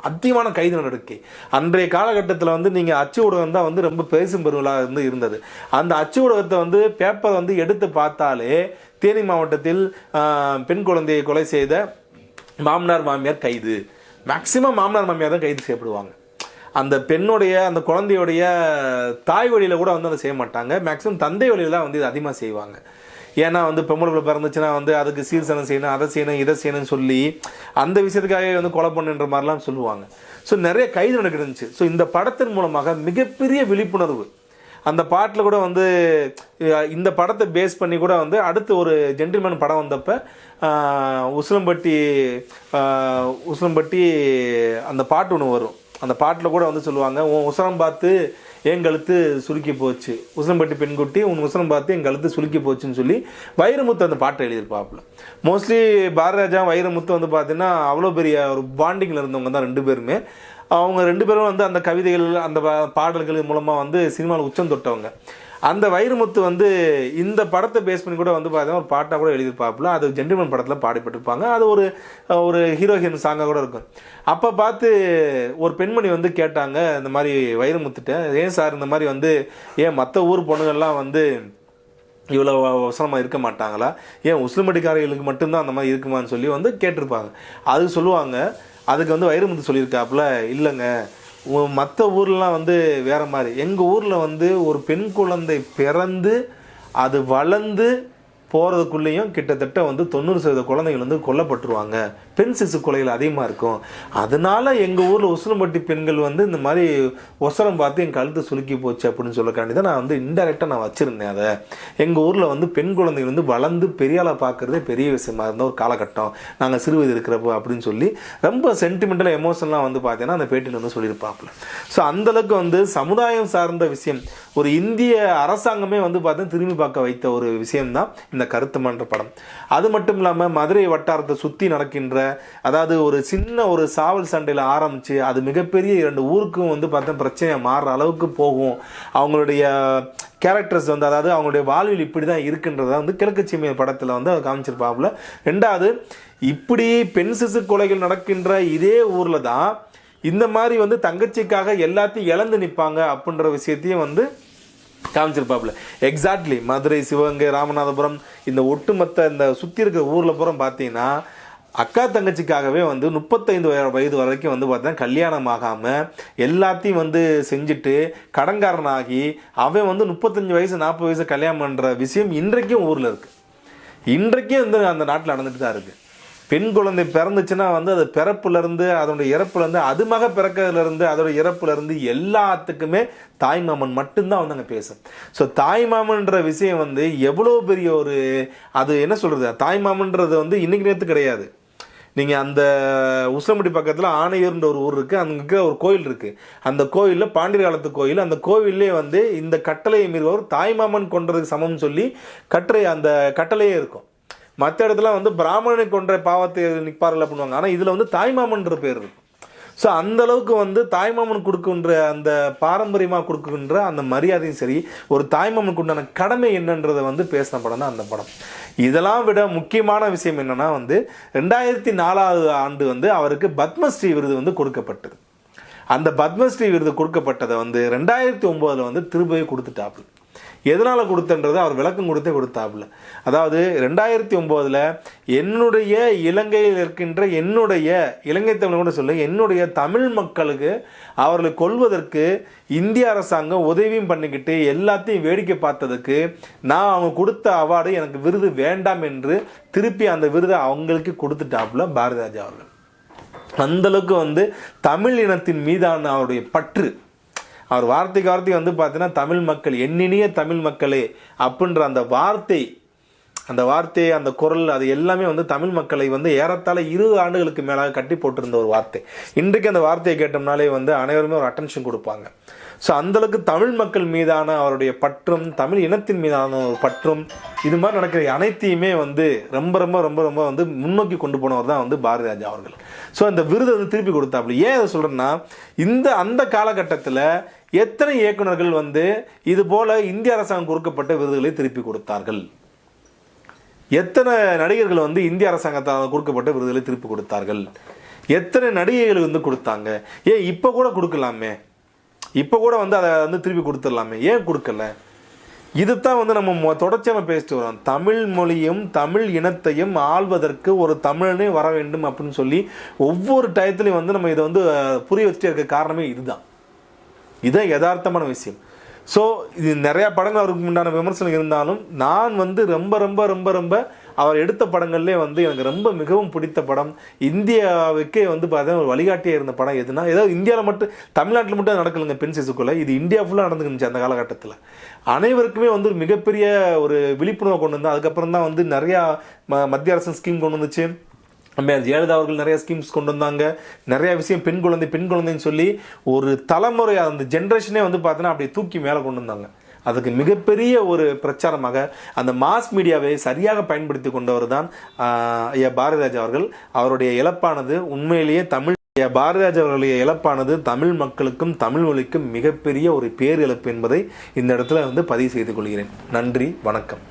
அதிகமான கைது நடவடிக்கை அன்றைய காலகட்டத்தில் நீங்கள் அச்சு ஊடகம் தான் ரொம்ப பேசும் பெருவலாக இருந்தது. அந்த அச்சு ஊடகத்தை பேப்பர் எடுத்து பார்த்தாலே தேனி மாவட்டத்தில் பெண் குழந்தையை கொலை செய்த மாமனார் மாமியார் கைது, மேக்சிமம் மாமனார் மாமியார் தான் கைது செய்யப்படுவாங்க. அந்த பெண்ணுடைய அந்த குழந்தையுடைய தாய் வழியில் கூட அதை செய்ய மாட்டாங்க, மேக்சிமம் தந்தை வழியில் தான் இது அதிகமாக செய்வாங்க. ஏன்னா பொம்பளை பிள்ளை பிறந்துச்சுன்னா அதுக்கு சீர்சனம் செய்யணும், அதை செய்யணும், இதை செய்யணும்னு சொல்லி அந்த விஷயத்துக்காக கொலை பண்ணுன்ற மாதிரிலாம் சொல்லுவாங்க. ஸோ நிறைய கைது நடந்துச்சு. ஸோ இந்த படத்தின் மூலமாக மிகப்பெரிய விழிப்புணர்வு. அந்த பாட்டில் கூட இந்த படத்தை பேஸ் பண்ணி கூட அடுத்து ஒரு ஜென்டில்மேன் படம் வந்தப்போ உசிலம்பட்டி அந்த பாட்டு ஒன்று வரும். அந்த பாட்டில் கூட வந்து சொல்லுவாங்க, உன் உசரம் பார்த்து என் கழுத்து சுருக்கி போச்சு, உசரம்பட்டி பெண்குட்டி உன் உசரம் பார்த்து என் கழுத்து சுருக்கி போச்சுன்னு சொல்லி வைரமுத்து அந்த பாட்டை எழுதியிருப்பாப்புல. மோஸ்ட்லி பாரதிராஜா வைரமுத்து வந்து பார்த்தீங்கன்னா அவ்வளோ பெரிய ஒரு பாண்டிங்கில் இருந்தவங்க தான் ரெண்டு பேருமே. அவங்க ரெண்டு பேரும் வந்து அந்த கவிதைகள் அந்த பாடல்கள் மூலமாக வந்து சினிமாவில் உச்சம் தொட்டவங்க. அந்த வைரமுத்து வந்து இந்த படத்தை பேஸ் பண்ணி கூட வந்து பார்த்தீங்கன்னா ஒரு பாட்டாக கூட எழுதியிருப்பாப்புல. அது ஜென்டில்மேன் படத்தில் பாடிப்பட்டிருப்பாங்க. அது ஒரு ஹீரோயின் சாங்காக கூட இருக்கும். அப்போ பார்த்து ஒரு பெண்மணி வந்து கேட்டாங்க இந்த மாதிரி வைரமுத்துட்ட, ஏன் சார் இந்த மாதிரி வந்து ஏன் மற்ற ஊர் பொண்ணுங்கள்லாம் வந்து இவ்வளோ அவசரமாக இருக்க மாட்டாங்களா, ஏன் உசிலம்பட்டிக்காரர்களுக்கு மட்டும்தான் அந்த மாதிரி இருக்குமான்னு சொல்லி வந்து கேட்டிருப்பாங்க. அது சொல்லுவாங்க, அதுக்கு வந்து வைரமுத்து சொல்லியிருக்காப்புல, இல்லைங்க மற்ற ஊர்லாம் வந்து வேறு மாதிரி, எங்கள் ஊரில் வந்து ஒரு பெண் குழந்தை பிறந்து அது வளர்ந்து போகிறதுக்குள்ளேயும் கிட்டத்தட்ட வந்து 90% குழந்தைகள் வந்து கொல்லப்பட்டுருவாங்க, பெண் சிசு கொலைகள் அதிகமாக இருக்கும். அதனால எங்கள் ஊரில் உசிலம்பட்டி பெண்கள் வந்து இந்த மாதிரி ஒசரம் பார்த்து என் கழுத்து சுருக்கி போச்சு அப்படின்னு சொல்லக்காண்டி தான் நான் வந்து இன்டெரக்டாக நான் வச்சுருந்தேன். அதை எங்கள் ஊரில் வந்து பெண் குழந்தைகள் வந்து வளர்ந்து பெரியாளை பார்க்குறதே பெரிய விஷயமா இருந்த ஒரு காலகட்டம் நாங்கள் சிறுவயது இருக்கிறப்போ அப்படின்னு சொல்லி ரொம்ப சென்டிமெண்டல் எமோஷனலாக வந்து பார்த்தீங்கன்னா அந்த பேட்டியில் வந்து சொல்லியிருப்பாப்புல. ஸோ அந்தளவுக்கு வந்து சமுதாயம் சார்ந்த விஷயம், ஒரு இந்திய அரசாங்கமே வந்து பார்த்தீங்கன்னா திரும்பி பார்க்க வைத்த ஒரு விஷயம்தான் இந்த கருத்துமன்ற படம். அது மட்டும் இல்லாமல் மதுரை வட்டாரத்தை சுற்றி நடக்கின்ற, அதாவது ஒரு சின்ன ஒரு சாவல் சண்டையில் ஆரம்பித்து அது மிகப்பெரிய 2 ஊருக்கும் வந்து பார்த்தா பிரச்சனையாக மாறுற அளவுக்கு போகும். அவங்களுடைய கேரக்டர்ஸ் வந்து, அதாவது அவங்களுடைய வாழ்வில் இப்படி தான் இருக்குன்றத வந்து கிழக்கு சீமை படத்தில் வந்து அதை காமிச்சிருப்பாப்புல. 2வது, இப்படி பெண் சிசு கொலைகள் நடக்கின்ற இதே ஊரில் தான் இந்த மாதிரி வந்து தங்கச்சிக்காக எல்லாத்தையும் இழந்து நிற்பாங்க அப்படின்ற விஷயத்தையும் வந்து காமிச்சிருப்பாப்புல. எக்ஸாக்ட்லி மதுரை, சிவகங்கை, ராமநாதபுரம் இந்த ஒட்டுமொத்த இந்த சுற்றி இருக்கிற ஊரில் புறம் பார்த்தீங்கன்னா அக்கா தங்கச்சிக்காகவே வந்து 35 வயது வரைக்கும் வந்து பார்த்தீங்கன்னா கல்யாணம் ஆகாமல் எல்லாத்தையும் வந்து செஞ்சுட்டு கடன்காரனாகி அவன் வந்து 35 வயசு 40 வயசு கல்யாணம் பண்ணுற விஷயம் இன்றைக்கும் ஊரில் இருக்குது. இன்றைக்கும் வந்து அந்த நாட்டில் நடந்துட்டு தான் இருக்குது. பெண் குழந்தை பிறந்துச்சுன்னா வந்து அது பிறப்புலேருந்து அதோட இறப்புலேருந்து, அது மக பிறக்கிறதுலேருந்து அதோட இறப்புலேருந்து எல்லாத்துக்குமே தாய்மாமன் மட்டும்தான் வந்து அங்கே பேசும். ஸோ தாய்மாமன்ற விஷயம் வந்து எவ்வளோ பெரிய ஒரு, அது என்ன சொல்கிறது, தாய்மாமன்றது வந்து இன்றைக்கி நேற்று கிடையாது. நீங்கள் அந்த உசிலம்பட்டி பக்கத்தில் ஆணையூர்ன்ற ஒரு ஊர் இருக்குது, அங்கே ஒரு கோயில் இருக்குது. அந்த கோயிலில் பாண்டியர் காலத்து கோயில், அந்த கோவிலே வந்து இந்த கட்டளையை மீறுபவர் தாய்மாமன் கொன்றதுக்கு சமம்னு சொல்லி அந்த கட்டளையே இருக்கும். மற்ற இடத்துல வந்து பிராமணனை கொன்ற பாவத்தை நிற்பார்கள் பண்ணுவாங்க, ஆனால் இதில் வந்து தாய்மாமன்ற பேர் இருக்கும். ஸோ அந்தளவுக்கு வந்து தாய்மாமன் கொடுக்குன்ற அந்த பாரம்பரியமாக கொடுக்குன்ற அந்த மரியாதையும் சரி, ஒரு தாய்மாமனுக்கு உண்டான கடமை என்னன்றதை வந்து பேசின படம் தான் அந்த படம். இதெல்லாம் விட முக்கியமான விஷயம் என்னென்னா வந்து 2004 ஆண்டு வந்து அவருக்கு பத்மஸ்ரீ விருது வந்து கொடுக்கப்பட்டது. அந்த பத்மஸ்ரீ விருது கொடுக்கப்பட்டதை வந்து 2009 வந்து திரும்பவே கொடுத்துட்டாப்புல. எதனால் கொடுத்தன்றது அவர் விளக்கம் கொடுத்தாப்புல. அதாவது 2009 என்னுடைய இலங்கையில் இருக்கின்ற இலங்கை தமிழ் கூட சொல்ல, என்னுடைய தமிழ் மக்களுக்கு அவர்களை கொல்வதற்கு இந்திய அரசாங்கம் உதவியும் பண்ணிக்கிட்டு எல்லாத்தையும் வேடிக்கை பார்த்ததுக்கு நான் அவங்க கொடுத்த அவார்டு எனக்கு விருது வேண்டாம் என்று திருப்பி அந்த விருதை அவங்களுக்கு கொடுத்துட்டாப்புல பாரதிராஜா அவர்கள். அந்தளவுக்கு வந்து தமிழ் இனத்தின் மீதான அவருடைய பற்று, அவர் வார்த்தைக்கு வந்து பார்த்தீங்கன்னா தமிழ் மக்கள், எண்ணினிய தமிழ் மக்களே அப்படின்ற அந்த வார்த்தை, அந்த குரல், அது எல்லாமே வந்து தமிழ் மக்களை வந்து ஏறத்தாழ 20 ஆண்டுகளுக்கு மேலாக கட்டி போட்டிருந்த ஒரு வார்த்தை. இன்றைக்கு அந்த வார்த்தையை கேட்டோம்னாலே வந்து அனைவருமே ஒரு அட்டென்ஷன் கொடுப்பாங்க. ஸோ அந்தளவுக்கு தமிழ் மக்கள் மீதான அவருடைய பற்றும், தமிழ் இனத்தின் மீதான ஒரு பற்றும், இது மாதிரி நடக்கிற அனைத்தையுமே வந்து ரொம்ப ரொம்ப ரொம்ப ரொம்ப வந்து முன்னோக்கி கொண்டு போனவர் தான் வந்து பாரதிராஜா அவர்கள். ஸோ அந்த விருதை வந்து திருப்பி கொடுத்தாப்புல. ஏன் அதை சொல்கிறேன்னா, அந்த காலகட்டத்தில் எத்தனை இயக்குநர்கள் வந்து இது போல இந்திய அரசாங்கம் கொடுக்கப்பட்ட விருதுகளை திருப்பி கொடுத்தார்கள், எத்தனை நடிகர்கள் வந்து இந்திய அரசாங்கத்தால் கொடுக்கப்பட்ட விருதுகளை திருப்பி கொடுத்தார்கள், எத்தனை நடிகைகள் வந்து கொடுத்தாங்க. ஏன் இப்போ கூட கொடுக்கலாமே, இப்போ கூட வந்து அதை வந்து திருப்பி கொடுத்துடலாமே, ஏன் கொடுக்கல? இதுதான் வந்து நம்ம தொடர்ச்சியாக பேசிட்டு வரோம். தமிழ் மொழியும் தமிழ் இனத்தையும் ஆள்வதற்கு ஒரு தமிழனே வர வேண்டும் அப்படின்னு சொல்லி ஒவ்வொரு டயத்துலையும் வந்து நம்ம இதை வந்து புரிய வச்சுட்டே இருக்க காரணமே இதுதான் யதார்த்தமான விஷயம். ஸோ இது நிறையா படங்கள் அவருக்கு உண்டான விமர்சனம் இருந்தாலும் நான் வந்து ரொம்ப ரொம்ப ரொம்ப ரொம்ப அவர் எடுத்த படங்கள்லேயே வந்து எனக்கு ரொம்ப மிகவும் பிடித்த படம், இந்தியாவுக்கே வந்து பார்த்தீங்கன்னா ஒரு வழிகாட்டியாக இருந்த படம் எதுனா, ஏதாவது இந்தியாவில் மட்டும் தமிழ்நாட்டில் மட்டும் நடக்கலைங்க பெண் சிசுக்குள்ள, இது இந்தியா ஃபுல்லாக நடந்துக்கிச்சு அந்த காலகட்டத்தில். அனைவருக்குமே வந்து மிகப்பெரிய ஒரு விழிப்புணர்வு கொண்டு வந்தோம். அதுக்கப்புறம் தான் வந்து நிறையா மத்திய அரசு ஸ்கீம் கொண்டு வந்துச்சு. அம்மையார் ஜெயலலிதா அவர்கள் நிறைய ஸ்கீம்ஸ் கொண்டு வந்தாங்க. நிறைய விஷயம் பெண் குழந்தைன்னு சொல்லி ஒரு தலைமுறை, அந்த ஜென்ரேஷனே வந்து பார்த்தீங்கன்னா அப்படியே தூக்கி மேலே கொண்டு வந்தாங்க. அதுக்கு மிகப்பெரிய ஒரு பிரச்சாரமாக அந்த மாஸ் மீடியாவை சரியாக பயன்படுத்தி கொண்டவர் தான் ஐயா பாரதிராஜா அவர்கள். அவருடைய இழப்பானது உண்மையிலேயே பாரதிராஜா அவர்களுடைய இழப்பானது தமிழ் மக்களுக்கும் தமிழ் மொழிக்கும் மிகப்பெரிய ஒரு பேரிழப்பு என்பதை இந்த இடத்துல வந்து பதிவு செய்து கொள்கிறேன். நன்றி, வணக்கம்.